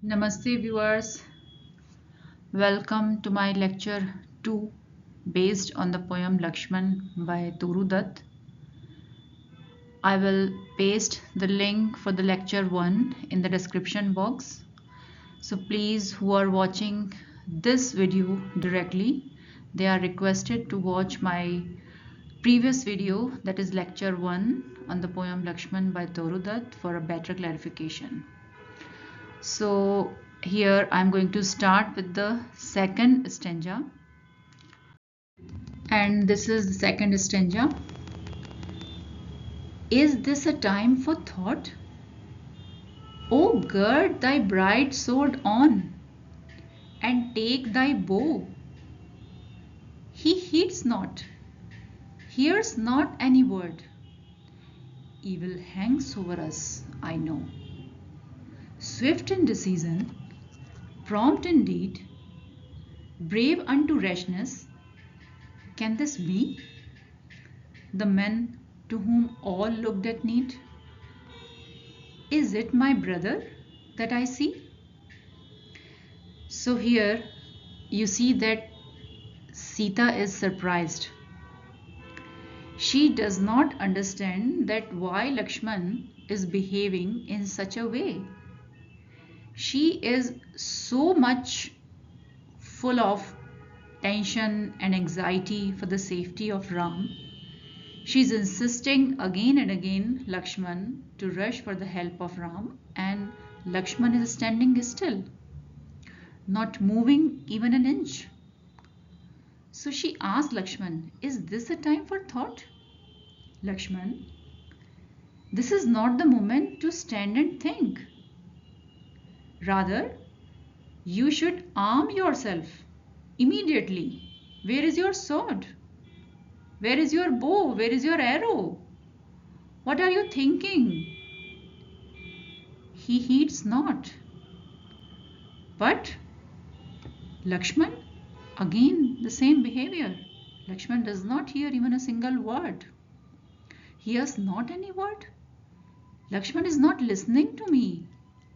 Namaste viewers, welcome to my lecture 2 based on the poem Lakshman by Toru Dutt. I will paste the link for the lecture 1 in the description box. So please, who are watching this video directly, they are requested to watch my previous video, that is lecture 1 on the poem Lakshman by Toru Dutt, for a better clarification. So here I'm going to start with the second stanza, and this is the second stanza. Is this a time for thought? O gird thy bright sword on, and take thy bow. He heeds not, hears not any word. Evil hangs over us, I know. Swift in decision, prompt in deed, brave unto rashness. Can this be the man to whom all looked at need? Is it my brother that I see? So here you see that Sita is surprised. She does not understand that why Lakshman is behaving in such a way. She is so much full of tension and anxiety for the safety of Ram. She is insisting again and again Lakshman to rush for the help of Ram, and Lakshman is standing still, not moving even an inch. So she asked Lakshman, is this a time for thought? Lakshman, this is not the moment to stand and think. Rather, you should arm yourself immediately. Where is your sword? Where is your bow? Where is your arrow? What are you thinking? He heeds not. But Lakshman, again the same behavior. Lakshman does not hear even a single word. He hears not any word. Lakshman is not listening to me.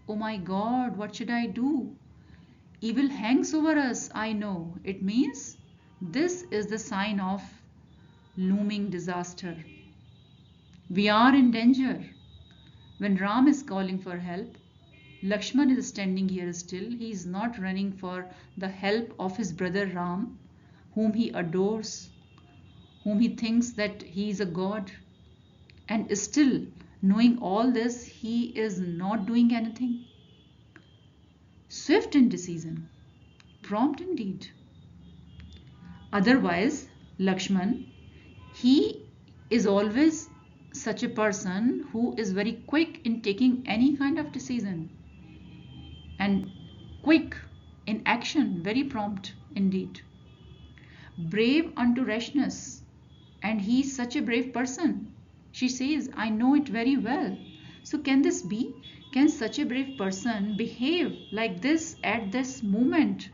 Oh my God, what should I do? Evil hangs over us, I know. It means this is the sign of looming disaster. We are in danger. When Ram is calling for help, Lakshman is standing here still. He is not running for the help of his brother Ram, whom he adores, whom he thinks that he is a god. And still, knowing all this, he is not doing anything. Swift in decision, prompt in deed. Otherwise, Lakshman, he is always such a person who is very quick in taking any kind of decision and quick in action, very prompt indeed. Brave unto rashness, and he is such a brave person. She says, I know it very well. So can this be? Can such a brave person behave like this at this moment?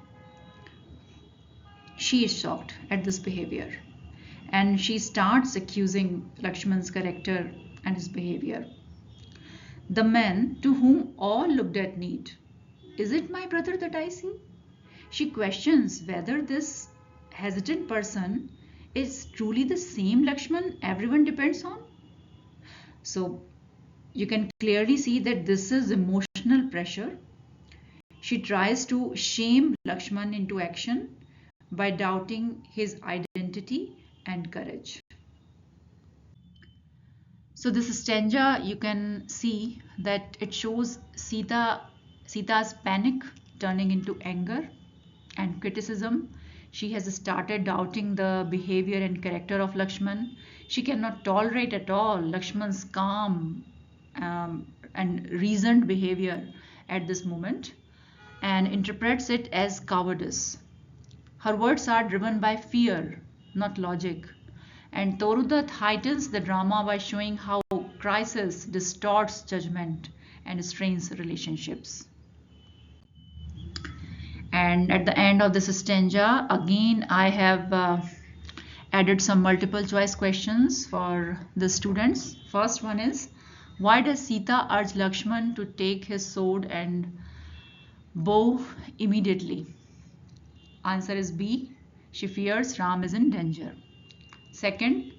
She is shocked at this behavior, and she starts accusing Lakshman's character and his behavior. The man to whom all looked at need. Is it my brother that I see? She questions whether this hesitant person is truly the same Lakshman everyone depends on. So you can clearly see that this is emotional pressure. She tries to shame Lakshman into action by doubting his identity and courage. So this stanza, you can see that it shows Sita's panic turning into anger and criticism. She has started doubting the behavior and character of Lakshman. She cannot tolerate at all Lakshman's calm and reasoned behavior at this moment, and interprets it as cowardice. Her words are driven by fear, not logic. And Toru Dutt heightens the drama by showing how crisis distorts judgment and strains relationships. And at the end of this stanza, again I have added some multiple choice questions for the students. First one is, why does Sita urge Lakshman to take his sword and bow immediately? Answer is B. She fears Ram is in danger. Second,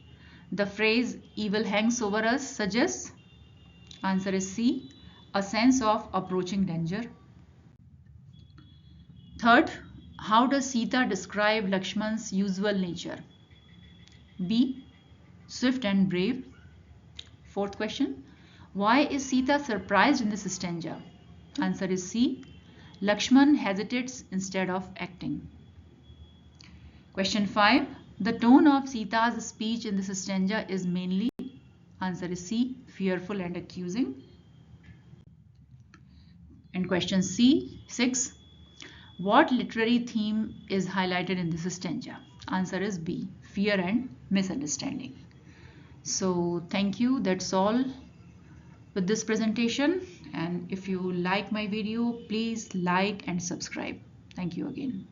the phrase evil hangs over us suggests. Answer is C. A sense of approaching danger. Third, how does Sita describe Lakshman's usual nature? B. Swift and brave. Fourth question, why is Sita surprised in this stanza? Answer is C. Lakshman hesitates instead of acting. Question 5. The tone of Sita's speech in this stanza is mainly. Answer is C. Fearful and accusing. And question C6. What literary theme is highlighted in this stanza? Answer is B. Fear and misunderstanding. So thank you. That's all with this presentation. And if you like my video, please like and subscribe. Thank you again.